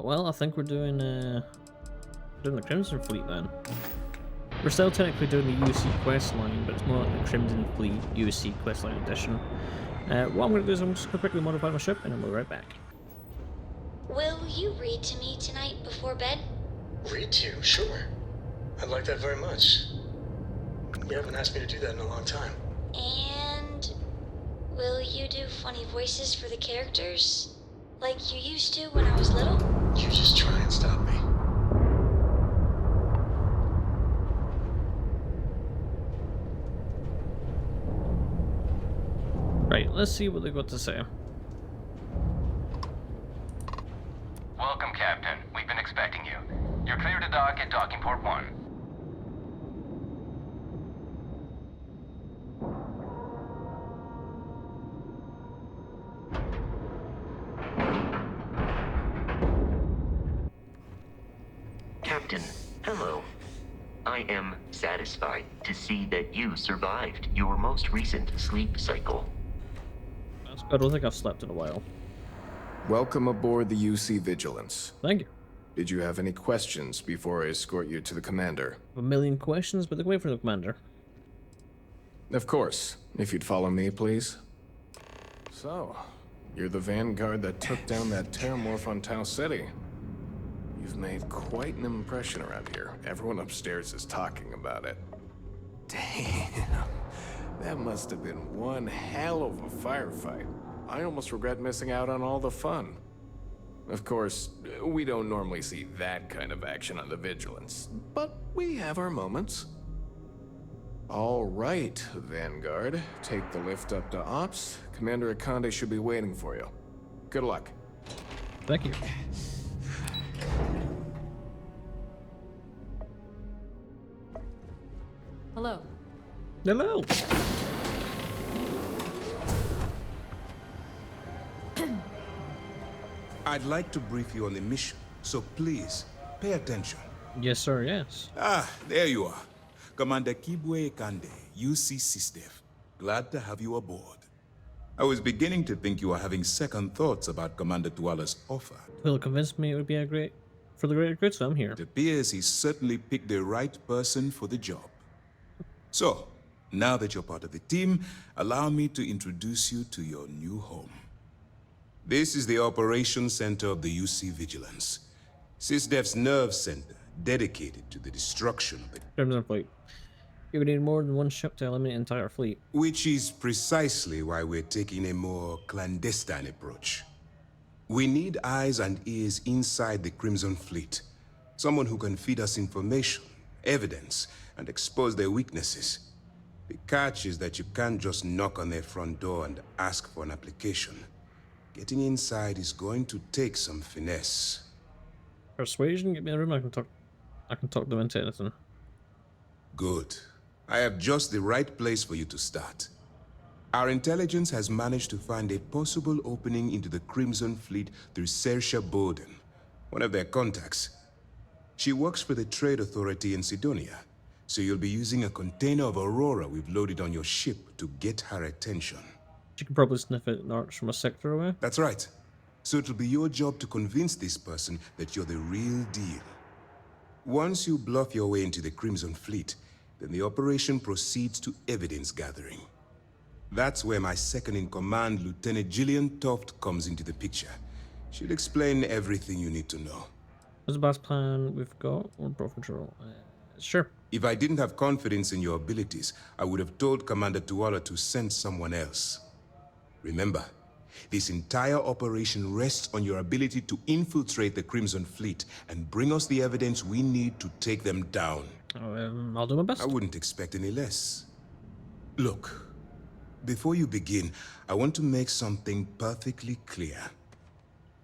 well, I think we're doing the Crimson Fleet then. We're still technically doing the UC quest line, but it's more like the Crimson Fleet UC quest line edition. What I'm going to do is I'm just going to quickly modify my ship, and then we'll be right back. Will you read to me tonight before bed? Read to you? Sure. I'd like that very much. You haven't asked me to do that in a long time. And will you do funny voices for the characters? Like you used to when I was little? You just try and stop me. Right, let's see what they've got to say. Welcome, Captain. We've been expecting you. You're clear to dock at docking port 1. Captain, hello. I am satisfied to see that you survived your most recent sleep cycle. That's good. I don't think I've slept in a while. Welcome aboard the UC Vigilance. Thank you. Did you have any questions before I escort you to the commander? A million questions, but wait for the commander. Of course. If you'd follow me, please. So, you're the vanguard that took down that terramorph on Tau City. You've made quite an impression around here. Everyone upstairs is talking about it. Damn. That must have been one hell of a firefight. I almost regret missing out on all the fun. Of course, we don't normally see that kind of action on the Vigilance, but we have our moments. All right, Vanguard. Take the lift up to Ops. Commander Akande should be waiting for you. Good luck. Thank you. Hello. Hello. I'd like to brief you on the mission, so please, pay attention. Yes, sir, yes. Ah, there you are. Commander Kibwe Kande, UC SysDev. Glad to have you aboard. I was beginning to think you were having second thoughts about Commander Tuala's offer. Will convince me it would be for the greater good, so I'm here. It appears he certainly picked the right person for the job. So, now that you're part of the team, allow me to introduce you to your new home. This is the Operations Center of the UC Vigilance. SysDev's nerve center, dedicated to the destruction of the... Crimson Fleet. You would need more than one ship to eliminate an entire fleet. Which is precisely why we're taking a more clandestine approach. We need eyes and ears inside the Crimson Fleet. Someone who can feed us information, evidence, and expose their weaknesses. The catch is that you can't just knock on their front door and ask for an application. Getting inside is going to take some finesse. Persuasion, get me in the room, I can talk them into anything. Good. I have just the right place for you to start. Our intelligence has managed to find a possible opening into the Crimson Fleet through Saoirse Bowden, one of their contacts. She works for the Trade Authority in Sidonia, so you'll be using a container of Aurora we've loaded on your ship to get her attention. You can probably sniff it narcs from a sector away. That's right. So it'll be your job to convince this person that you're the real deal. Once you bluff your way into the Crimson Fleet, then the operation proceeds to evidence gathering. That's where my second-in-command, Lieutenant Gillian Toft, comes into the picture. She'll explain everything you need to know. What's the best plan we've got? Or Pro Control? Sure. If I didn't have confidence in your abilities, I would have told Commander Tuala to send someone else. Remember, this entire operation rests on your ability to infiltrate the Crimson Fleet and bring us the evidence we need to take them down. I'll do my best. I wouldn't expect any less. Look, before you begin, I want to make something perfectly clear.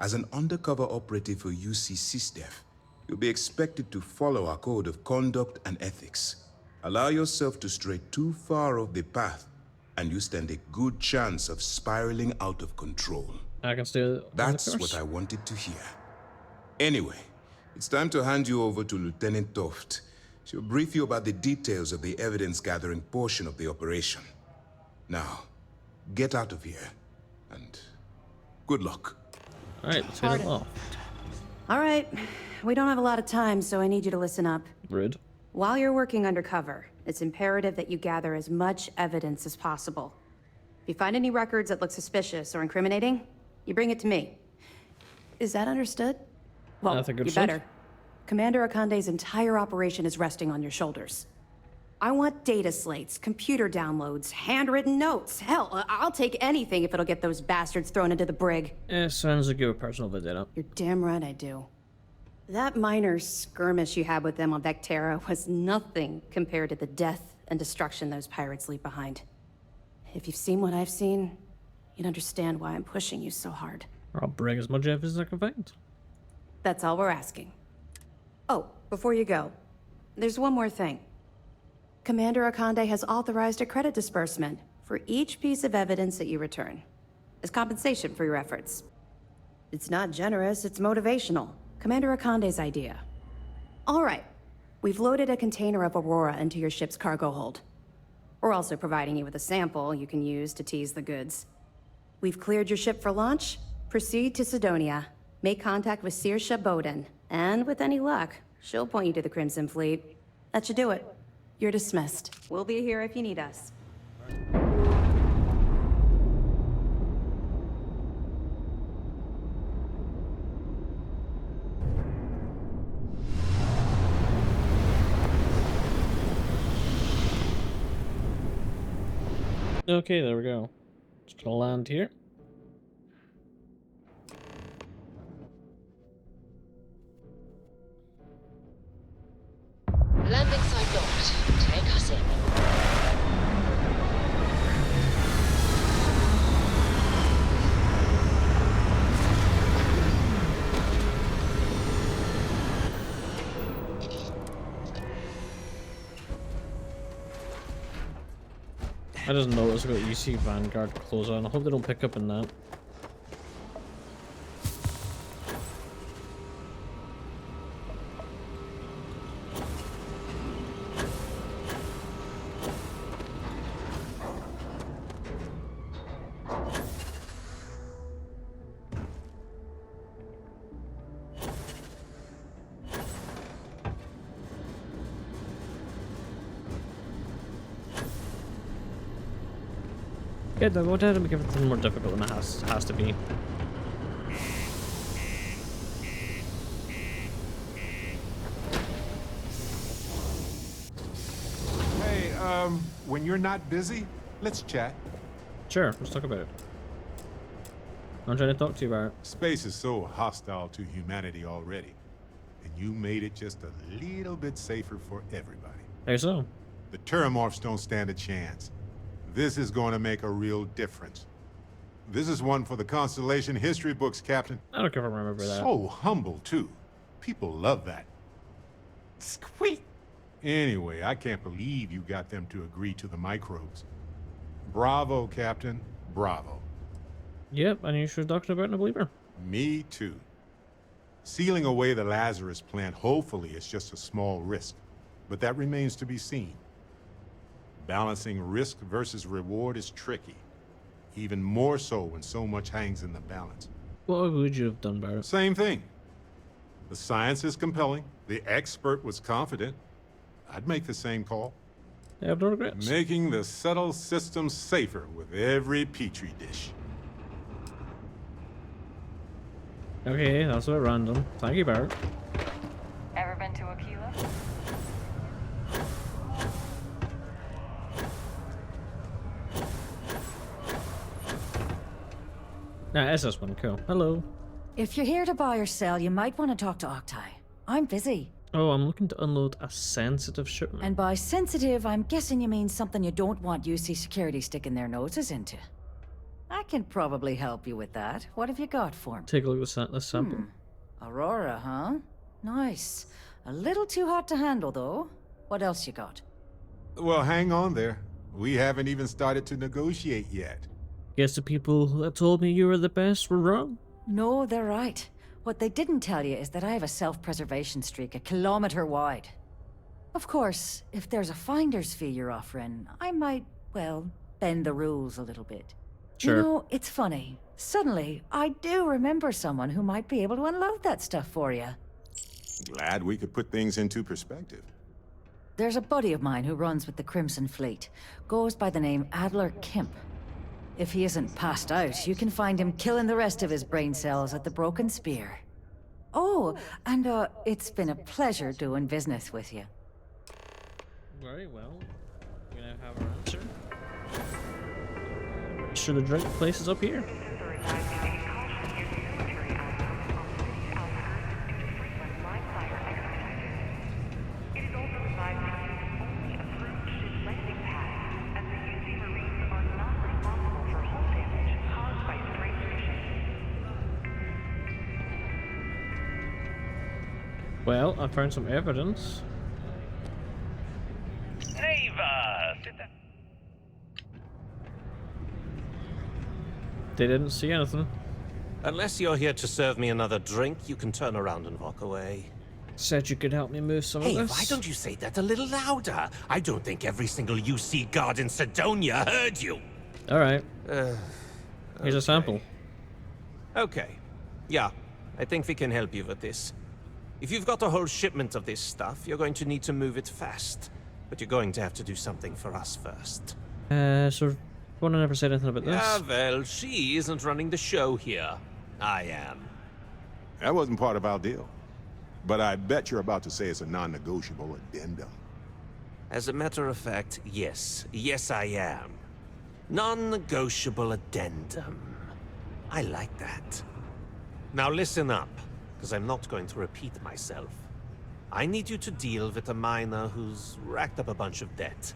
As an undercover operative for UC SysDev, you'll be expected to follow our code of conduct and ethics. Allow yourself to stray too far off the path, and you stand a good chance of spiraling out of control. I can stay. That's what I wanted to hear. Anyway, it's time to hand you over to Lieutenant Toft. She'll brief you about the details of the evidence-gathering portion of the operation. Now, get out of here, and good luck. Alright, let's hit it off. All right. We don't have a lot of time, so I need you to listen up. Rude. While you're working undercover, it's imperative that you gather as much evidence as possible. If you find any records that look suspicious or incriminating, you bring it to me. Is that understood? Well, I think you understood. better. Commander Akande's entire operation is resting on your shoulders. I want data slates, computer downloads, handwritten notes. Hell, I'll take anything if it'll get those bastards thrown into the brig. Sounds like you're a personal vendetta. You're damn right I do. That minor skirmish you had with them on Vectera was nothing compared to the death and destruction those pirates leave behind. If you've seen what I've seen, you'd understand why I'm pushing you so hard. I'll bring as much evidence as I can find. That's all we're asking. Oh, before you go, there's one more thing. Commander Akande has authorized a credit disbursement for each piece of evidence that you return, as compensation for your efforts. It's not generous, it's motivational. Commander Akande's idea. All right, we've loaded a container of Aurora into your ship's cargo hold. We're also providing you with a sample you can use to tease the goods. We've cleared your ship for launch. Proceed to Sidonia. Make contact with Saoirse Bowden, and with any luck, she'll point you to the Crimson Fleet. That should do it. You're dismissed. We'll be here if you need us. Okay, there we go. Just gonna land here. Landing site locked. Take us in. I just noticed I got UC Vanguard close on. I hope they don't pick up in that. Yeah, they'll go down and make everything more difficult than it has to be. Hey, when you're not busy, let's chat. Sure, let's talk about it. I'm trying to talk to you about it. Space is so hostile to humanity already, and you made it just a little bit safer for everybody. How so? The Terramorphs don't stand a chance. This is going to make a real difference. This is one for the Constellation history books, Captain. I don't care if I remember that. So humble, too. People love that. Squeak! Anyway, I can't believe you got them to agree to the microbes. Bravo, Captain. Bravo. Yep, I knew she was talking about it, and I believe her. Me too. Sealing away the Lazarus plant hopefully is just a small risk, but that remains to be seen. Balancing risk versus reward is tricky, even more so when so much hangs in the balance. What would you have done, Barrett? Same thing. The science is compelling, the expert was confident. I'd make the same call. I have no regrets. Making the subtle systems safer with every petri dish. Okay, that's a bit random. Thank you, Barrett. Ever been to Aquila? Nah, it's this one. Cool. Hello. If you're here to buy or sell, you might want to talk to Octai. I'm busy. Oh, I'm looking to unload a sensitive shipment. And by sensitive, I'm guessing you mean something you don't want UC security sticking their noses into. I can probably help you with that. What have you got for me? Take a look at this sample. Aurora, huh? Nice. A little too hot to handle, though. What else you got? Well, hang on there. We haven't even started to negotiate yet. Guess the people that told me you were the best were wrong. No, they're right. What they didn't tell you is that I have a self-preservation streak 1 kilometer wide. Of course, if there's a finder's fee you're offering, I might, well, bend the rules a little bit. Sure. You know, it's funny. Suddenly, I do remember someone who might be able to unload that stuff for you. Glad we could put things into perspective. There's a buddy of mine who runs with the Crimson Fleet. Goes by the name Adler Kemp. If he isn't passed out, you can find him killing the rest of his brain cells at the Broken Spear. Oh, and it's been a pleasure doing business with you. Very well. We now have our answer. Sure, the drink place is up here. Well, I found some evidence. They didn't see anything. Unless you're here to serve me another drink, you can turn around and walk away. Said you could help me move some of Hey, this. why don't you say that a little louder? I don't think every single UC guard in Sidonia heard you. Alright. Here's a sample. Okay. Yeah, I think we can help you with this. If you've got a whole shipment of this stuff, you're going to need to move it fast. But you're going to have to do something for us first. So one never said anything about this. Yeah, well, she isn't running the show here. I am. That wasn't part of our deal. But I bet you're about to say it's a non-negotiable addendum. As a matter of fact, yes. Yes, I am. Non-negotiable addendum. I like that. Now listen up, because I'm not going to repeat myself. I need you to deal with a miner who's racked up a bunch of debt.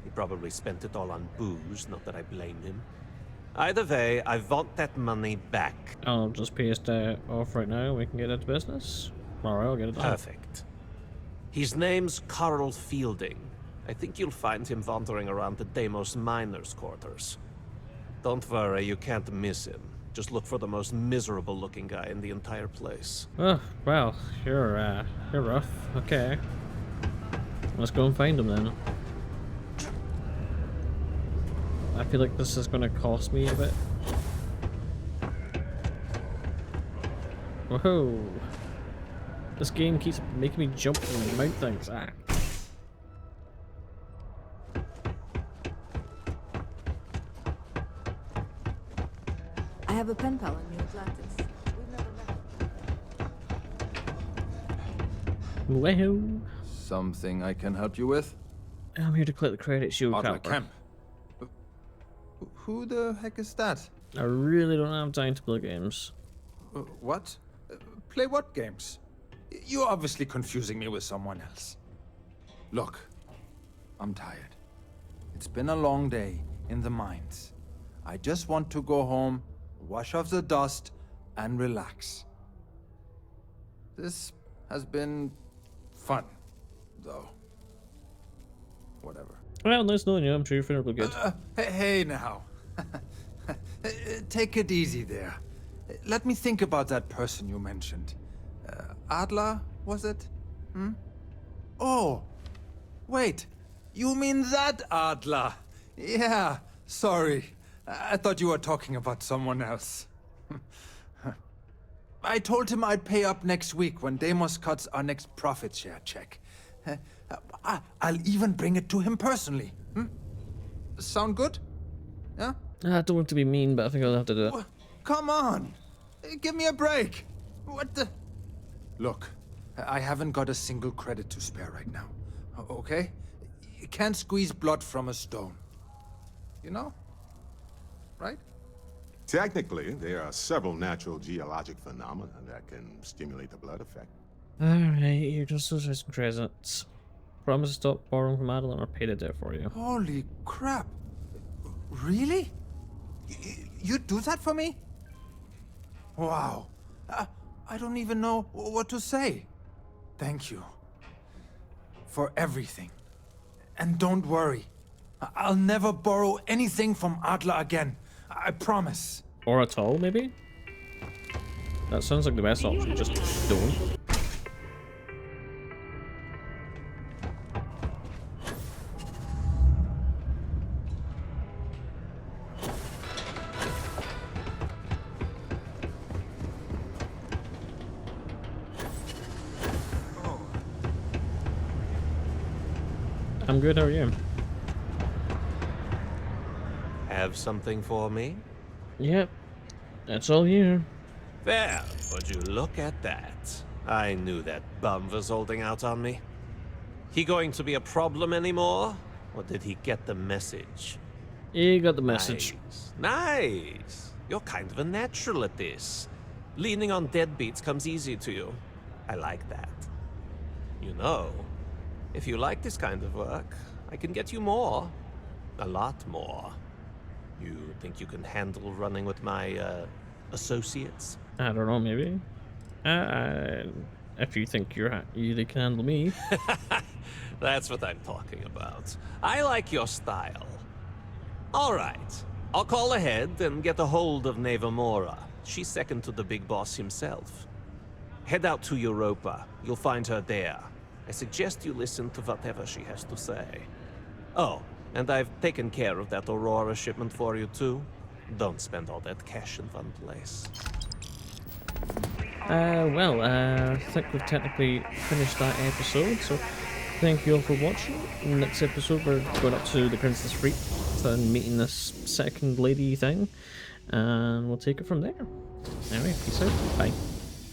He probably spent it all on booze, not that I blame him. Either way, I want that money back. I'll just paste off right now and we can get into business. Alright, I'll get it done. Perfect. His name's Carl Fielding. I think you'll find him wandering around the Deimos miners' quarters. Don't worry, you can't miss him. Just look for the most miserable-looking guy in the entire place. Oh, well, you're rough. Okay. Let's go and find him then. I feel like this is gonna cost me a bit. Whoa. This game keeps making me jump and mount things. Ah. I have a pen pal in New Atlantis. We've never met. Well. Something I can help you with? I'm here to collect the credits you Adler cover. Kemp. Who the heck is that? I really don't have time to play games. What? Play what games? You're obviously confusing me with someone else. Look, I'm tired. It's been a long day in the mines. I just want to go home, wash off the dust, and relax. This has been fun, though. Whatever. Well, nice knowing you. I'm sure you're feeling real good. Hey now. Take it easy there. Let me think about that person you mentioned. Adler, was it? Hmm? Oh, wait. You mean that Adler? Yeah, sorry. I thought you were talking about someone else. I told him I'd pay up next week when Deimos cuts our next profit share check. I'll even bring it to him personally. Hmm? Sound good? Yeah? I don't want to be mean, but I think I'll have to do it. Come on! Give me a break! What the... Look, I haven't got a single credit to spare right now. Okay? You can't squeeze blood from a stone. You know? Right? Technically, there are several natural geologic phenomena that can stimulate the blood effect. Alright, you're just so some credits. Promise to stop borrowing from Madeline or pay the debt for you. Holy crap. Really? You do that for me? Wow. I don't even know what to say. Thank you. For everything. And don't worry. I'll never borrow anything from Adler again. I promise. Or at all, maybe? That sounds like the best option. Just don't. I'm good, how are you? Have something for me? Yep, that's all here. Well, would you look at that? I knew that bum was holding out on me. He going to be a problem anymore? Or did he get the message? He got the message. Nice. You're kind of a natural at this. Leaning on deadbeats comes easy to you. I like that. You know, if you like this kind of work, I can get you more. A lot more. You think you can handle running with my, associates? I don't know, maybe. If you think they can handle me. That's what I'm talking about. I like your style. All right. I'll call ahead and get a hold of Nevamora. She's second to the big boss himself. Head out to Europa. You'll find her there. I suggest you listen to whatever she has to say. Oh, and I've taken care of that Aurora shipment for you too. Don't spend all that cash in one place. I think we've technically finished that episode, so thank you all for watching. In the next episode, we're going up to the Princess Fleet and meeting this second lady thing, and we'll take it from there. Anyway, peace out. Bye.